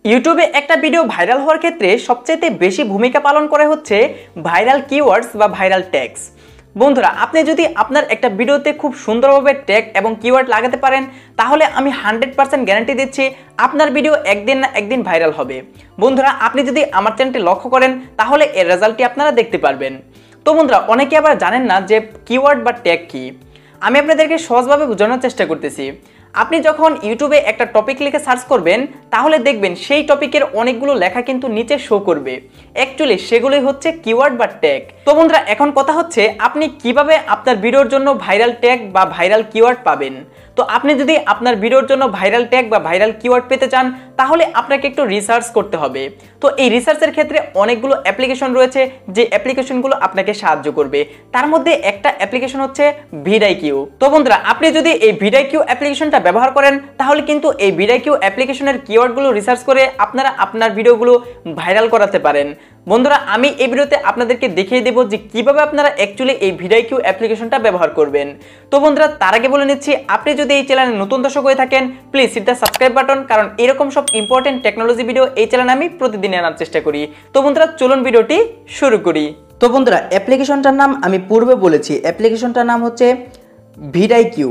ইউটিউবে একটা video viral হওয়ার ক্ষেত্রে সবচেয়ে বেশি ভূমিকা পালন করে হচ্ছে ভাইরাল কিওয়ার্ডস বা ভাইরাল ট্যাগস। বন্ধুরা, আপনি যদি আপনার একটা ভিডিওতে খুব সুন্দরভাবে ট্যাগ এবং কিওয়ার্ড লাগাতে পারেন তাহলে আমি 100% গ্যারান্টি দিচ্ছি আপনার ভিডিও একদিন না একদিন ভাইরাল হবে। বন্ধুরা, আপনি যদি আমার চ্যানেলটি লক্ষ্য করেন তাহলে এর রেজাল্টটি আপনারা দেখতে পারবেন। তো বন্ধুরা, অনেকে আবার জানেন না যে কিওয়ার্ড বা ট্যাগ কি। আমি আপনাদেরকে সহজভাবে বোঝানোর চেষ্টা করতেছি। আপনি যখন ইউটিউবে একটা টপিক লিখে সার্চ করবেন তাহলে দেখবেন সেই টপিকের অনেকগুলো লেখা কিন্তু নিচে শো করবে। অ্যাকচুয়ালি সেগুলোই হচ্ছে কিওয়ার্ড বা ট্যাগ। তো বন্ধুরা, এখন কথা হচ্ছে আপনি কিভাবে আপনার ভিডিওর জন্য ভাইরাল ট্যাগ বা ভাইরাল কিওয়ার্ড পাবেন। তো আপনি যদি আপনার ভিডিওর জন্য ভাইরাল ট্যাগ বা ভাইরাল কিওয়ার্ড পেতে চান তাহলে আপনাকে একটু রিসার্চ করতে হবে। তো এই রিসার্চের ক্ষেত্রে অনেকগুলো অ্যাপ্লিকেশন রয়েছে যে অ্যাপ্লিকেশনগুলো আপনাকে সাহায্য করবে। তার মধ্যে একটা অ্যাপ্লিকেশন হচ্ছে ভিডিকিউ। তো বন্ধুরা, আপনি যদি এই ভিডিকিউ অ্যাপ্লিকেশনটা ব্যবহার করেন তাহলে কিন্তু এই ভিডিকিউ অ্যাপ্লিকেশনের কিওয়ার্ডগুলো রিসার্চ করে আপনারা আপনার ভিডিওগুলো ভাইরাল করাতে পারেন। বন্ধুরা, আমি এই ভিডিওতে আপনাদেরকে দেখিয়ে দেব যে কিভাবে আপনারা অ্যাকচুয়ালি এই ভিডিকিউ অ্যাপ্লিকেশনটা ব্যবহার করবেন। তো বন্ধুরা, তার আগে বলে নিচ্ছি, আপনি যদি এই চ্যানেলে নতুন দর্শক হয়ে থাকেন please hit the subscribe button, কারণ এরকম সব ইম্পর্টেন্ট টেকনোলজি ভিডিও এই চ্যানেলে আমি প্রতিদিন আনার চেষ্টা করি। তো বন্ধুরা, চলুন ভিডিওটি শুরু করি। তো বন্ধুরা, অ্যাপ্লিকেশনটার নাম আমি পূর্বে বলেছি, অ্যাপ্লিকেশনটার নাম হচ্ছে ভিডিকিউ।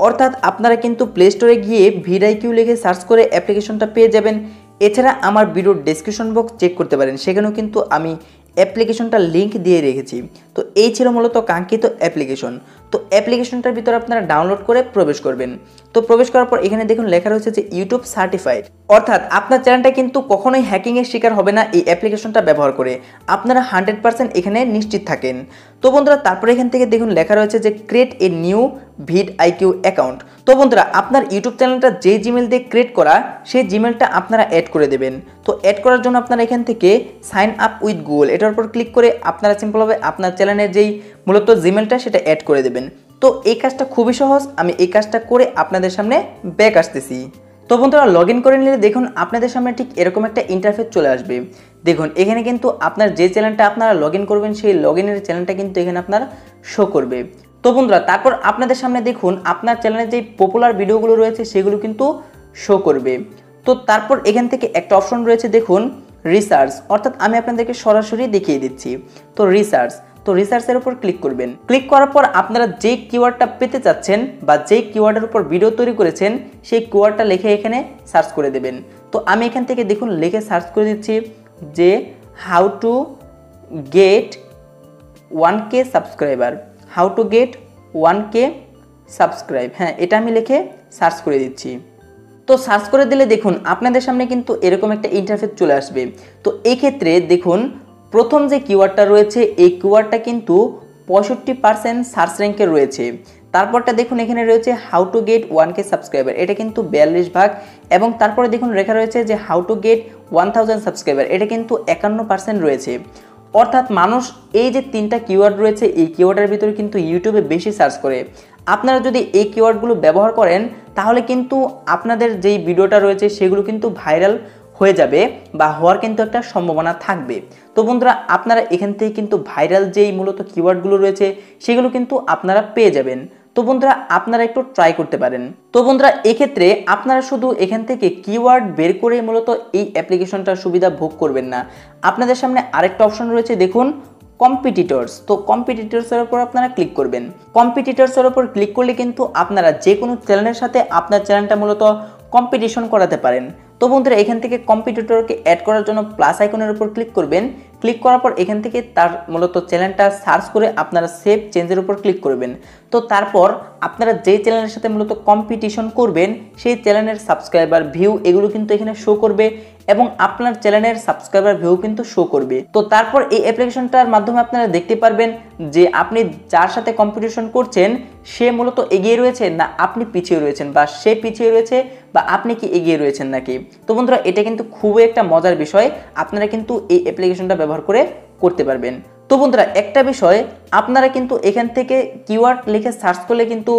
অর্থাৎ আপনারা কিন্তু প্লে স্টোরে গিয়ে ভিডিকিউ লিখে সার্চ করে অ্যাপ্লিকেশনটা পেয়ে যাবেন। এছাড়া আমার ভিডিওর ডেসক্রিপশন বক্স চেক করতে পারেন, সেখানেও কিন্তু আমি অ্যাপ্লিকেশনটার লিঙ্ক দিয়ে রেখেছি। তো এই ছিল মূলত কাঙ্ক্ষিত অ্যাপ্লিকেশন। তো অ্যাপ্লিকেশনটার ভিতরে আপনারা ডাউনলোড করে প্রবেশ করবেন। তো প্রবেশ করার পর এখানে দেখুন লেখা রয়েছে যে ইউটিউব সার্টিফাইড, অর্থাৎ আপনার চ্যানেলটা কিন্তু কখনোই হ্যাকিংয়ের শিকার হবে না এই অ্যাপ্লিকেশনটা ব্যবহার করে। আপনারা 100% এখানে নিশ্চিত থাকেন। তো বন্ধুরা, তারপরে এখান থেকে দেখুন লেখা রয়েছে যে ক্রিয়েট এ নিউ ভিডিকিউ অ্যাকাউন্ট। তো বন্ধুরা, আপনার ইউটিউব চ্যানেলটা যে জিমেল দিয়ে ক্রিয়েট করা সেই জিমেলটা আপনারা অ্যাড করে দেবেন। তো অ্যাড করার জন্য আপনারা এখান থেকে সাইন আপ উইথ গুগল এটার উপর ক্লিক করে আপনারা সিম্পলভাবে আপনার চ্যানেলের যেই মূলত জিমেলটা সেটা অ্যাড করে দেবেন। তো এই কাজটা খুবই সহজ, আমি এই কাজটা করে আপনাদের সামনে ব্যাক আসতেছি। তো বন্ধুরা, লগ ইন করে নিলে দেখুন আপনাদের সামনে ঠিক এরকম একটা ইন্টারফেস চলে আসবে। দেখুন এখানে কিন্তু আপনার যে চ্যানেলটা আপনারা লগ ইন করবেন সেই লগ ইনের চ্যানেলটা কিন্তু এখানে আপনার শো করবে। তো বন্ধুরা, তারপর আপনাদের সামনে দেখুন আপনার চ্যানেলে যে পপুলার ভিডিওগুলো রয়েছে সেগুলো কিন্তু শো করবে। তো তারপর এখান থেকে একটা অপশন রয়েছে দেখুন রিসার্চ, অর্থাৎ আমি আপনাদেরকে সরাসরি দেখিয়ে দিচ্ছি। তো রিসার্চের উপর ক্লিক করবেন। ক্লিক করার পর আপনারা যে কিওয়ার্ডটা পেতে চাচ্ছেন বা যে কিওয়ার্ডের উপর ভিডিও তৈরি করেছেন সেই কিওয়ার্ডটা লিখে এখানে সার্চ করে দেবেন। তো আমি এখান থেকে দেখুন লিখে সার্চ করে দিচ্ছি যে how to get 1K subscriber, how to get 1K subscribe. হ্যাঁ, এটা আমি লিখে সার্চ করে দিচ্ছি। তো সার্চ করে দিলে দেখুন আপনাদের সামনে কিন্তু এরকম একটা ইন্টারফেস চলে আসবে। তো এই ক্ষেত্রে দেখুন প্রথম যে কিওয়ার্ডটা রয়েছে এই কিওয়ার্ডটা কিন্তু 65% সার্চ র্যাঙ্কে রয়েছে। তারপরটা দেখুন এখানে রয়েছে how to get 1K subscriber, এটা কিন্তু 42 এবং তারপরে দেখুন লেখা রয়েছে যে হাউ টু গেট 1000 সাবস্ক্রাইবার, এটা কিন্তু 51% রয়েছে। অর্থাৎ মানুষ এই যে তিনটা কিওয়ার্ড রয়েছে এই কিওয়ার্ডের ভিতরে কিন্তু ইউটিউবে বেশি সার্চ করে। আপনারা যদি এই কিওয়ার্ডগুলো ব্যবহার করেন তাহলে কিন্তু আপনাদের যেই ভিডিওটা রয়েছে সেগুলো কিন্তু ভাইরাল হয়ে যাবে বা হওয়ার কিন্তু একটা সম্ভাবনা থাকবে। তো বন্ধুরা, আপনারা এখান থেকে কিন্তু ভাইরাল যেই মূলত কিওয়ার্ডগুলো রয়েছে সেগুলো কিন্তু আপনারা পেয়ে যাবেন। তো বন্ধুরা, আপনারা একটু ট্রাই করতে পারেন। তো বন্ধুরা, এক্ষেত্রে আপনারা শুধু এখান থেকে কিওয়ার্ড বের করে মূলত এই অ্যাপ্লিকেশনটার সুবিধা ভোগ করবেন না। আপনাদের সামনে আরেকটা অপশন রয়েছে দেখুন কম্পিটিটরস। তো কম্পিটিটরসের উপর আপনারা ক্লিক করবেন। কম্পিটিটরসের উপর ক্লিক করলে কিন্তু আপনারা যে কোনো চ্যানেলের সাথে আপনার চ্যানেলটা মূলত কম্পিটিশন করাতে পারেন। তো বন্ধুরা, এখান থেকে কম্পিটিটরকে অ্যাড করার জন্য প্লাস আইকনের উপর ক্লিক করবেন। ক্লিক করার পর এখান থেকে তার মূলত চ্যানেলটা সার্চ করে আপনারা সেভ চেঞ্জের উপর ক্লিক করবেন। তো তারপর আপনারা যেই চ্যানেলের সাথে মূলত কম্পিটিশন করবেন সেই চ্যানেলের সাবস্ক্রাইবার ভিউ এগুলো কিন্তু এখানে শো করবে এবং আপনার চ্যানেলের সাবস্ক্রাইবার ভিউ কিন্তু শো করবে। তো তারপর এই অ্যাপ্লিকেশনটার মাধ্যমে আপনারা দেখতে পারবেন যে আপনি যার সাথে কম্পিটিশন করছেন সে মূলত এগিয়ে রয়েছে না আপনি পিছিয়ে রয়েছেন, বা সে পিছিয়ে রয়েছে বা আপনি কি এগিয়ে রয়েছেন নাকি। তো বন্ধুরা, এটা কিন্তু খুবই একটা মজার বিষয়, আপনারা কিন্তু এই অ্যাপ্লিকেশনটা ব্যবহার করে করতে পারবেন। তো বন্ধুরা, একটা বিষয়, আপনারা কিন্তু এখান থেকে কিওয়ার্ড লিখে সার্চ করলে কিন্তু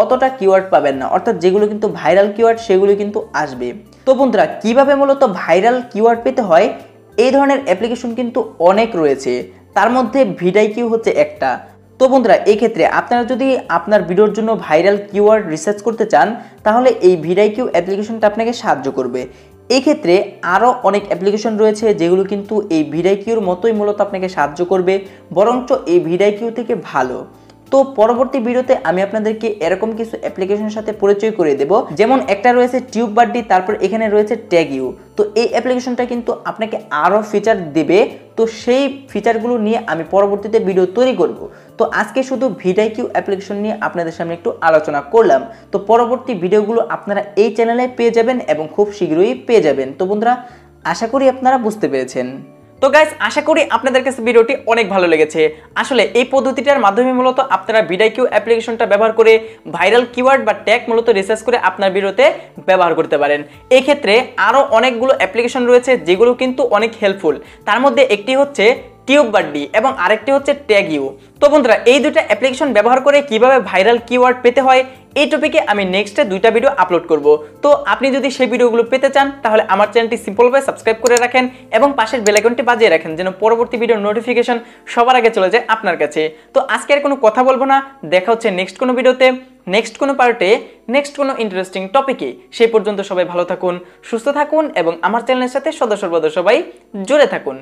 অতটা কিওয়ার্ড পাবেন না, অর্থাৎ যেগুলো কিন্তু ভাইরাল কিওয়ার্ড সেগুলো কিন্তু আসবে। তো বন্ধুরা, কিভাবে মূলত ভাইরাল কিওয়ার্ড পেতে হয় এই ধরনের অ্যাপ্লিকেশন কিন্তু অনেক রয়েছে, তার মধ্যে ভিডিকিউ হচ্ছে একটা। তো বন্ধুরা, এই ক্ষেত্রে আপনারা যদি আপনার ভিডিওর জন্য ভাইরাল কিওয়ার্ড রিসার্চ করতে চান তাহলে এই ভিডিকিউ অ্যাপ্লিকেশনটা আপনাকে সাহায্য করবে। এই ক্ষেত্রে আরও অনেক অ্যাপ্লিকেশন রয়েছে যেগুলো কিন্তু এই ভিডিআইকিউর মতোই মূলত আপনাকে সাহায্য করবে, বরঞ্চ এই ভিডিআইকিউ থেকে ভালো। তো পরবর্তী ভিডিওতে আমি আপনাদেরকে এরকম কিছু অ্যাপ্লিকেশনের সাথে পরিচয় করে দেব, যেমন একটা রয়েছে টিউববাডি, তারপর এখানে রয়েছে ট্যাগইউ। তো এই অ্যাপ্লিকেশনটা কিন্তু আপনাকে আরও ফিচার দেবে, তো সেই ফিচারগুলো নিয়ে আমি পরবর্তীতে ভিডিও তৈরি করব। তো আজকে শুধু ভিডিআইকিউ অ্যাপ্লিকেশন নিয়ে আপনাদের সামনে একটু আলোচনা করলাম। তো পরবর্তী ভিডিওগুলো আপনারা এই চ্যানেলে পেয়ে যাবেন এবং খুব শীঘ্রই পেয়ে যাবেন। তো বন্ধুরা, আশা করি আপনারা বুঝতে পেরেছেন। তো গাইস, আশা করি আপনাদের কাছে ভিডিওটি অনেক ভালো লেগেছে। আসলে এই পদ্ধতিটার মাধ্যমে মূলত আপনারা ভিডিআইকিউ অ্যাপ্লিকেশনটা ব্যবহার করে ভাইরাল কিওয়ার্ড বা ট্যাগ মূলত রিসার্চ করে আপনার ভিডিওতে ব্যবহার করতে পারেন। এই ক্ষেত্রে আরও অনেকগুলো অ্যাপ্লিকেশন রয়েছে যেগুলো কিন্তু অনেক হেল্পফুল। তার মধ্যে একটি হচ্ছে টিউববাডি এবং আরেকটি হচ্ছে ট্যাগইউ। তো বন্ধুরা, এই দুটো অ্যাপ্লিকেশন ব্যবহার করে কিভাবে ভাইরাল কিওয়ার্ড পেতে হয় এই টপিকে আমি নেক্সটে দুইটা ভিডিও আপলোড করব। তো আপনি যদি সেই ভিডিওগুলো পেতে চান তাহলে আমার চ্যানেলটি সিম্পলভাবে সাবস্ক্রাইব করে রাখেন এবং পাশের বেল আইকনটি বাজিয়ে রাখেন যেন পরবর্তী ভিডিওর নোটিফিকেশন সবার আগে চলে যায় আপনার কাছে। তো আজকে আর কোনো কথা বলবো না, দেখা হচ্ছে নেক্সট কোনো ভিডিওতে, নেক্সট কোনো পার্টে, নেক্সট কোনো ইন্টারেস্টিং টপিকে। সেই পর্যন্ত সবাই ভালো থাকুন, সুস্থ থাকুন এবং আমার চ্যানেলের সাথে সদা সর্বদা সবাই জুড়ে থাকুন।